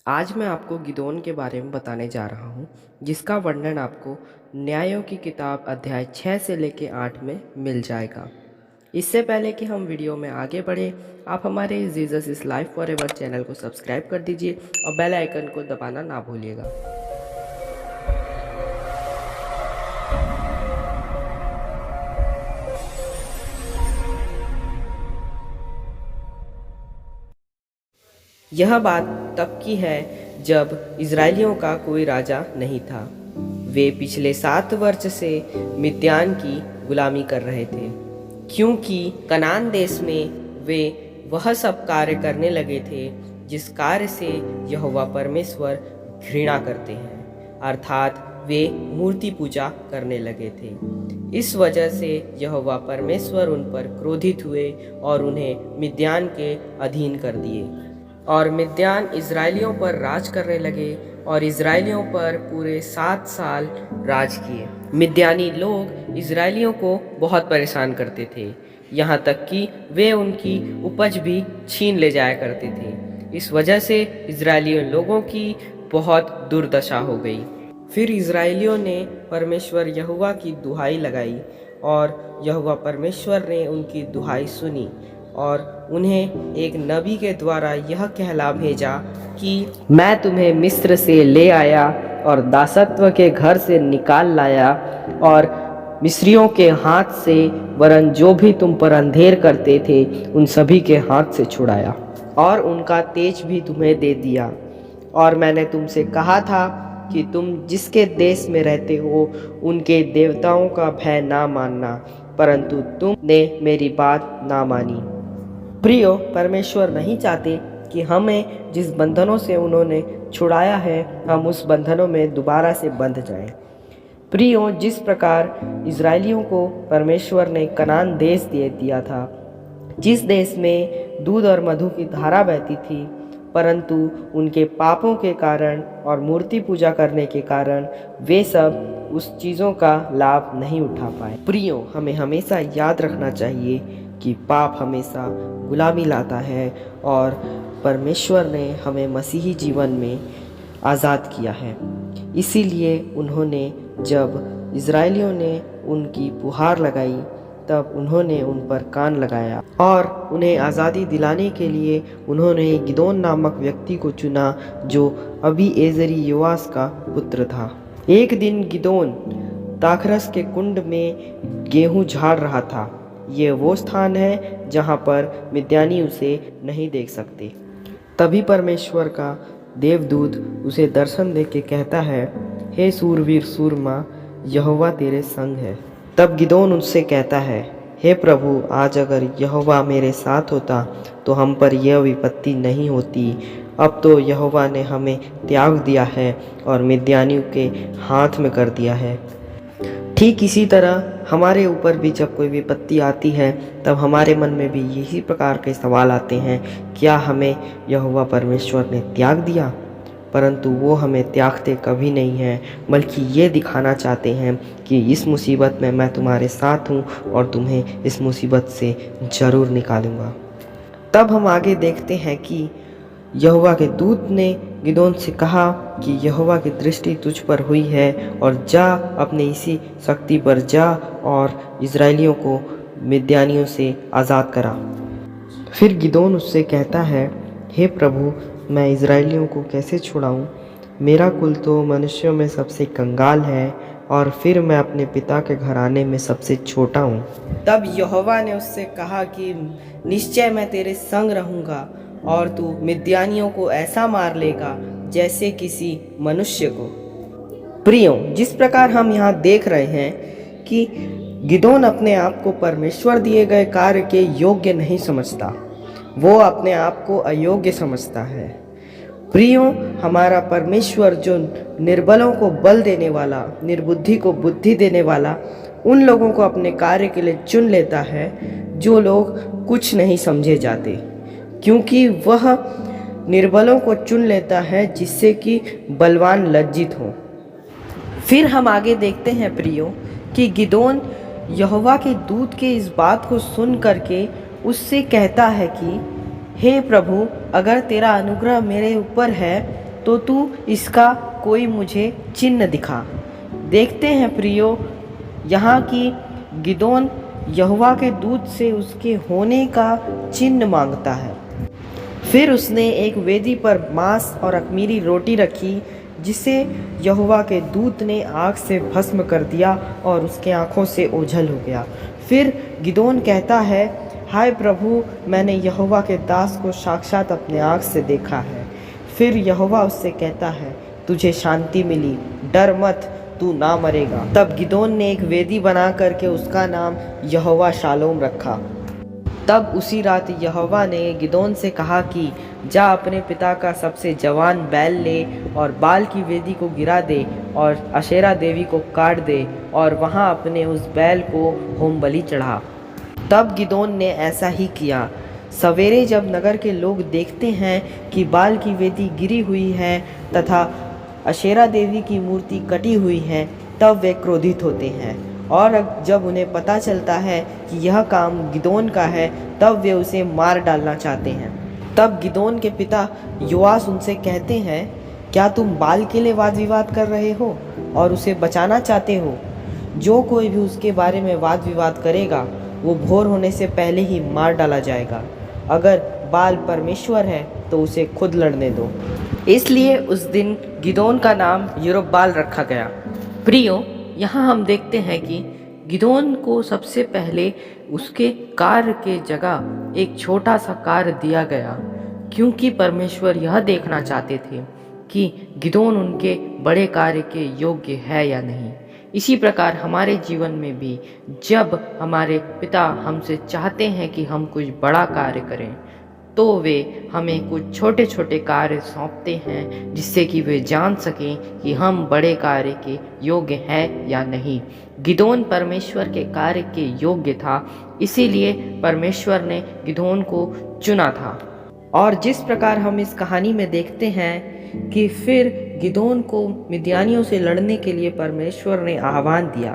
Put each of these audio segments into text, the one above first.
आज मैं आपको गिदोन के बारे में बताने जा रहा हूँ, जिसका वर्णन आपको न्यायों की किताब अध्याय 6 से लेकर 8 में मिल जाएगा। इससे पहले कि हम वीडियो में आगे बढ़े, आप हमारे Jesus is life forever channel को सब्सक्राइब कर दीजिए और बेल आइकन को दबाना ना भूलिएगा। यह बात तब की है जब इज़राइलियों का कोई राजा नहीं था। वे पिछले 7 वर्ष से मिद्यान की गुलामी कर रहे थे, क्योंकि कनान देश में वे वह सब कार्य करने लगे थे जिस कार्य से यहोवा परमेश्वर घृणा करते हैं, अर्थात वे मूर्ति पूजा करने लगे थे। इस वजह से यहोवा परमेश्वर उन पर क्रोधित हुए और उन्हें मिद्यान के अधीन कर दिए। और मिद्यान इज़राइलियों पर राज करने लगे और इज़राइलियों पर पूरे 7 साल राज किए। मिद्यानी लोग इज़राइलियों को बहुत परेशान करते थे, यहाँ तक कि वे उनकी उपज भी छीन ले जाया करते थे। इस वजह से इज़राइलियों लोगों की बहुत दुर्दशा हो गई। फिर इज़राइलियों ने परमेश्वर यहोवा की दुहाई लगाई और यहोवा परमेश्वर ने उनकी दुहाई सुनी और उन्हें एक नबी के द्वारा यह कहला भेजा कि मैं तुम्हें मिस्र से ले आया और दासत्व के घर से निकाल लाया और मिस्रियों के हाथ से, वरन जो भी तुम पर अंधेर करते थे उन सभी के हाथ से छुड़ाया और उनका तेज भी तुम्हें दे दिया। और मैंने तुमसे कहा था कि तुम जिसके देश में रहते हो उनके देवताओं का भय ना मानना, परंतु तुमने मेरी बात ना मानी। प्रियो, परमेश्वर नहीं चाहते कि हमें जिस बंधनों से उन्होंने छुड़ाया है हम उस बंधनों में दोबारा से बंध जाएं। प्रियो, जिस प्रकार इज़राइलियों को परमेश्वर ने कनान देश दे दिया था, जिस देश में दूध और मधु की धारा बहती थी, परंतु उनके पापों के कारण और मूर्ति पूजा करने के कारण वे सब उस चीज़ों का लाभ नहीं उठा पाए। प्रियो, हमें हमेशा याद रखना चाहिए कि पाप हमेशा गुलामी लाता है और परमेश्वर ने हमें मसीही जीवन में आज़ाद किया है। इसीलिए उन्होंने, जब इज़राइलियों ने उनकी पुहार लगाई, तब उन्होंने उन पर कान लगाया और उन्हें आज़ादी दिलाने के लिए उन्होंने गिदोन नामक व्यक्ति को चुना, जो अबीएज़री योआश का पुत्र था। एक दिन गिदोन दाखरस के कुंड में गेहूं झाड़ रहा था। ये वो स्थान है जहाँ पर मिद्यानी उसे नहीं देख सकते। तभी परमेश्वर का देवदूत उसे दर्शन दे के कहता है, हे सूरवीर सूरमा, यहोवा तेरे संग है। तब गिदोन उससे कहता है, हे प्रभु, आज अगर यहोवा मेरे साथ होता तो हम पर यह विपत्ति नहीं होती। अब तो यहोवा ने हमें त्याग दिया है और मिद्यानियों के हाथ में कर दिया है। ठीक इसी तरह हमारे ऊपर भी जब कोई विपत्ति आती है तब हमारे मन में भी यही प्रकार के सवाल आते हैं, क्या हमें यहोवा परमेश्वर ने त्याग दिया? परंतु वो हमें त्यागते कभी नहीं हैं, बल्कि ये दिखाना चाहते हैं कि इस मुसीबत में मैं तुम्हारे साथ हूँ और तुम्हें इस मुसीबत से ज़रूर निकालूंगा। तब हम आगे देखते हैं कि यहोवा के दूत ने गिदोन से कहा कि यहोवा की दृष्टि तुझ पर हुई है और जा, अपने इसी शक्ति पर जा और इज़राइलियों को मिद्यानियों से आज़ाद करा। फिर गिदोन उससे कहता है, हे प्रभु, मैं इज़राइलियों को कैसे छुड़ाऊँ? मेरा कुल तो मनुष्यों में सबसे कंगाल है और फिर मैं अपने पिता के घराने में सबसे छोटा हूँ। तब यहोवा ने उससे कहा कि निश्चय मैं तेरे संग रहूँगा और तू मिद्यानियों को ऐसा मार लेगा जैसे किसी मनुष्य को। प्रियो, जिस प्रकार हम यहाँ देख रहे हैं कि गिदोन अपने आप को परमेश्वर दिए गए कार्य के योग्य नहीं समझता, वो अपने आप को अयोग्य समझता है। प्रियो, हमारा परमेश्वर जो निर्बलों को बल देने वाला, निर्बुद्धि को बुद्धि देने वाला, उन लोगों को अपने कार्य के लिए चुन लेता है जो लोग कुछ नहीं समझे जाते, क्योंकि वह निर्बलों को चुन लेता है जिससे कि बलवान लज्जित हो। फिर हम आगे देखते हैं प्रियो कि गिदोन यहोवा के दूत के इस बात को सुन करके उससे कहता है कि हे प्रभु, अगर तेरा अनुग्रह मेरे ऊपर है तो तू इसका कोई मुझे चिन्ह दिखा। देखते हैं प्रियो, यहाँ की गिदोन यहोवा के दूत से उसके होने का चिन्ह मांगता है। फिर उसने एक वेदी पर मांस और अख़मीरी रोटी रखी, जिसे यहोवा के दूत ने आग से भस्म कर दिया और उसके आँखों से ओझल हो गया। फिर गिदोन कहता है, हाय प्रभु, मैंने यहोवा के दास को साक्षात अपने आँख से देखा है। फिर यहोवा उससे कहता है, तुझे शांति मिली, डर मत, तू ना मरेगा। तब गिदोन ने एक वेदी बना करके उसका नाम यहोवा शालोम रखा। तब उसी रात यहोवा ने गिदोन से कहा कि जा अपने पिता का सबसे जवान बैल ले और बाल की वेदी को गिरा दे और अशेरा देवी को काट दे और वहाँ अपने उस बैल को होम बलि चढ़ा। तब गिदोन ने ऐसा ही किया। सवेरे जब नगर के लोग देखते हैं कि बाल की वेदी गिरी हुई है तथा अशेरा देवी की मूर्ति कटी हुई है, तब वे क्रोधित होते हैं, और जब उन्हें पता चलता है कि यह काम गिदोन का है, तब वे उसे मार डालना चाहते हैं। तब गिदोन के पिता योआश उनसे कहते हैं, क्या तुम बाल के लिए वाद विवाद कर रहे हो और उसे बचाना चाहते हो? जो कोई भी उसके बारे में वाद विवाद करेगा, वो भोर होने से पहले ही मार डाला जाएगा। अगर बाल परमेश्वर है तो उसे खुद लड़ने दो। इसलिए उस दिन गिदोन का नाम यरुब्बाल रखा गया। प्रियो, यहाँ हम देखते हैं कि गिदोन को सबसे पहले उसके कार्य के जगह एक छोटा सा कार्य दिया गया, क्योंकि परमेश्वर यह देखना चाहते थे कि गिदोन उनके बड़े कार्य के योग्य है या नहीं। इसी प्रकार हमारे जीवन में भी जब हमारे पिता हमसे चाहते हैं कि हम कुछ बड़ा कार्य करें, तो वे हमें कुछ छोटे छोटे कार्य सौंपते हैं, जिससे कि वे जान सकें कि हम बड़े कार्य के योग्य हैं या नहीं। गिदोन परमेश्वर के कार्य के योग्य था, इसीलिए परमेश्वर ने गिदोन को चुना था। और जिस प्रकार हम इस कहानी में देखते हैं कि फिर गिदोन को मिद्यानियों से लड़ने के लिए परमेश्वर ने आह्वान दिया।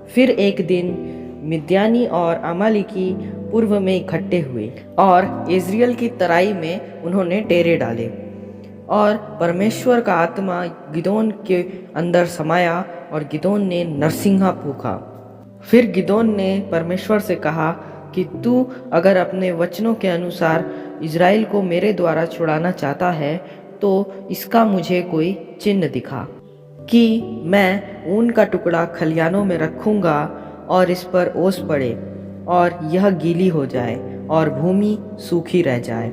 फिर एक दिन मिद्यानी और अमालेकी पूर्व में इकट्ठे हुए और इज़राइल की तराई में उन्होंने डेरे डाले, और परमेश्वर का आत्मा गिदोन के अंदर समाया और गिदोन ने नरसिंगा फूंका। फिर गिदोन ने परमेश्वर से कहा कि तू अगर अपने वचनों के अनुसार इज़राइल को मेरे द्वारा छुड़ाना चाहता है, तो इसका मुझे कोई चिन्ह दिखा कि मैं ऊन का टुकड़ा खलियानों में रखूँगा और इस पर ओस पड़े और यह गीली हो जाए और भूमि सूखी रह जाए।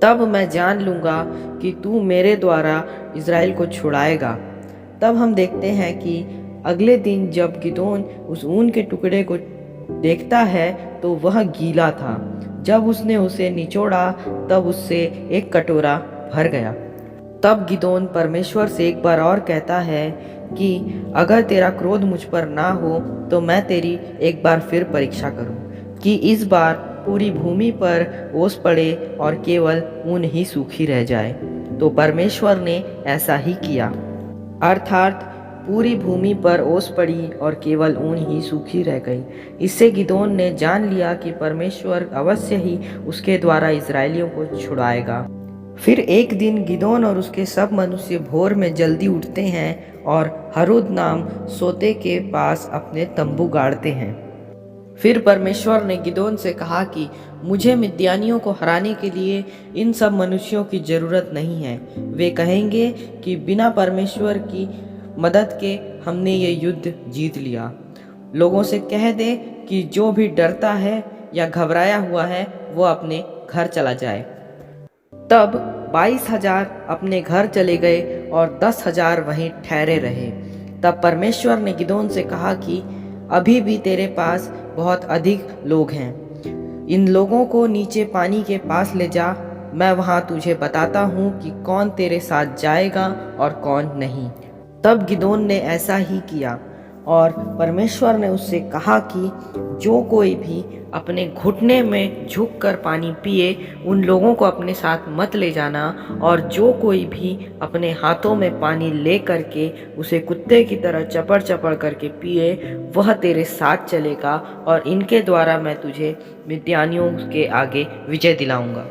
तब मैं जान लूँगा कि तू मेरे द्वारा इज़राइल को छुड़ाएगा। तब हम देखते हैं कि अगले दिन जब गिदोन उस ऊन के टुकड़े को देखता है तो वह गीला था। जब उसने उसे निचोड़ा तब उससे एक कटोरा भर गया। तब गिदोन परमेश्वर से एक बार और कहता है कि अगर तेरा क्रोध मुझ पर ना हो तो मैं तेरी एक बार फिर परीक्षा करूं कि इस बार पूरी भूमि पर ओस पड़े और केवल ऊन ही सूखी रह जाए। तो परमेश्वर ने ऐसा ही किया, अर्थात पूरी भूमि पर ओस पड़ी और केवल ऊन ही सूखी रह गई। इससे गिदोन ने जान लिया कि परमेश्वर अवश्य ही उसके द्वारा इज़राइलियों को छुड़ाएगा। फिर एक दिन गिदोन और उसके सब मनुष्य भोर में जल्दी उठते हैं और हरुद नाम सोते के पास अपने तंबू गाड़ते हैं। फिर परमेश्वर ने गिदोन से कहा कि मुझे मिद्यानियों को हराने के लिए इन सब मनुष्यों की ज़रूरत नहीं है। वे कहेंगे कि बिना परमेश्वर की मदद के हमने ये युद्ध जीत लिया। लोगों से कह दे कि जो भी डरता है या घबराया हुआ है वो अपने घर चला जाए। तब 22,000 अपने घर चले गए और 10,000 वहीं ठहरे रहे। तब परमेश्वर ने गिदोन से कहा कि अभी भी तेरे पास बहुत अधिक लोग हैं। इन लोगों को नीचे पानी के पास ले जा, मैं वहाँ तुझे बताता हूँ कि कौन तेरे साथ जाएगा और कौन नहीं। तब गिदोन ने ऐसा ही किया, और परमेश्वर ने उससे कहा कि जो कोई भी अपने घुटने में झुककर पानी पिए, उन लोगों को अपने साथ मत ले जाना, और जो कोई भी अपने हाथों में पानी ले करके उसे कुत्ते की तरह चपड़ चपड़ करके पिए, वह तेरे साथ चलेगा, और इनके द्वारा मैं तुझे मिद्यानियों के आगे विजय दिलाऊंगा।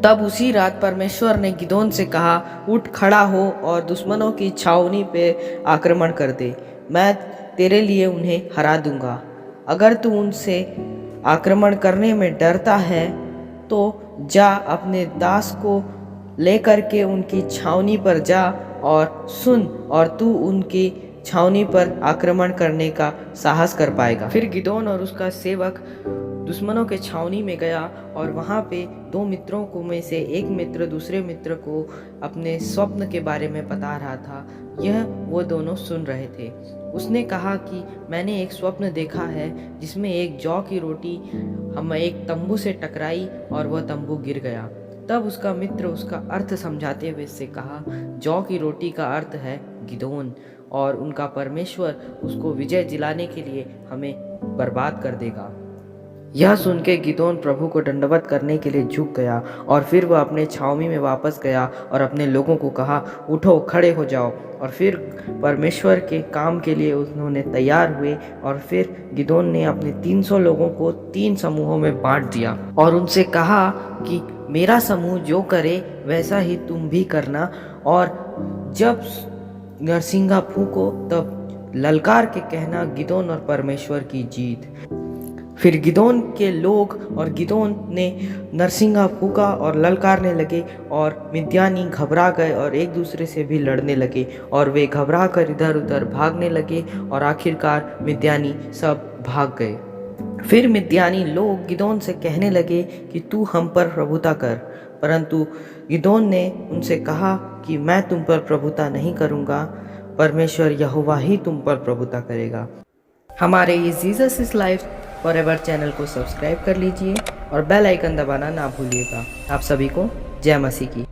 तब उसी रात परमेश्वर ने गिदोन से कहा, उठ खड़ा हो और दुश्मनों की छावनी पे आक्रमण कर दे, मैं तेरे लिए उन्हें हरा दूंगा। अगर तू उनसे आक्रमण करने में डरता है तो जा, अपने दास को लेकर के उनकी छावनी पर जा और सुन, और तू उनकी छावनी पर आक्रमण करने का साहस कर पाएगा। फिर गिदोन और उसका सेवक दुश्मनों के छावनी में गया और वहाँ पे दो मित्रों को में से एक मित्र दूसरे मित्र को अपने स्वप्न के बारे में बता रहा था। यह वो दोनों सुन रहे थे। उसने कहा कि मैंने एक स्वप्न देखा है जिसमें एक जौ की रोटी हम एक तंबू से टकराई और वह तंबू गिर गया। तब उसका मित्र उसका अर्थ समझाते हुए से कहा, जौ की रोटी का अर्थ है गिदोन, और उनका परमेश्वर उसको विजय दिलाने के लिए हमें बर्बाद कर देगा। यह सुन के गिदोन प्रभु को दंडवत करने के लिए झुक गया और फिर वह अपने छावनी में वापस गया और अपने लोगों को कहा, उठो खड़े हो जाओ। और फिर परमेश्वर के काम के लिए उन्होंने तैयार हुए और फिर गिदोन ने अपने 300 लोगों को 3 समूहों में बांट दिया और उनसे कहा कि मेरा समूह जो करे वैसा ही तुम भी करना, और जब नरसिंगा फूको तब ललकार के कहना, गिदोन और परमेश्वर की जीत। फिर गिदोन के लोग और गिदोन ने नरसिंगा फूका और ललकारने लगे और मिद्यानी घबरा गए और एक दूसरे से भी लड़ने लगे और वे घबरा कर इधर उधर भागने लगे और आखिरकार मिद्यानी सब भाग गए। फिर मिद्यानी लोग गिदोन से कहने लगे कि तू हम पर प्रभुता कर, परंतु गिदोन ने उनसे कहा कि मैं तुम पर प्रभुता नहीं करूँगा, परमेश्वर यहोवा ही तुम पर प्रभुता करेगा। हमारे ये Jesus is life forever channel को सब्सक्राइब कर लीजिए और बेल आइकन दबाना ना भूलिएगा। आप सभी को जय मसीह की।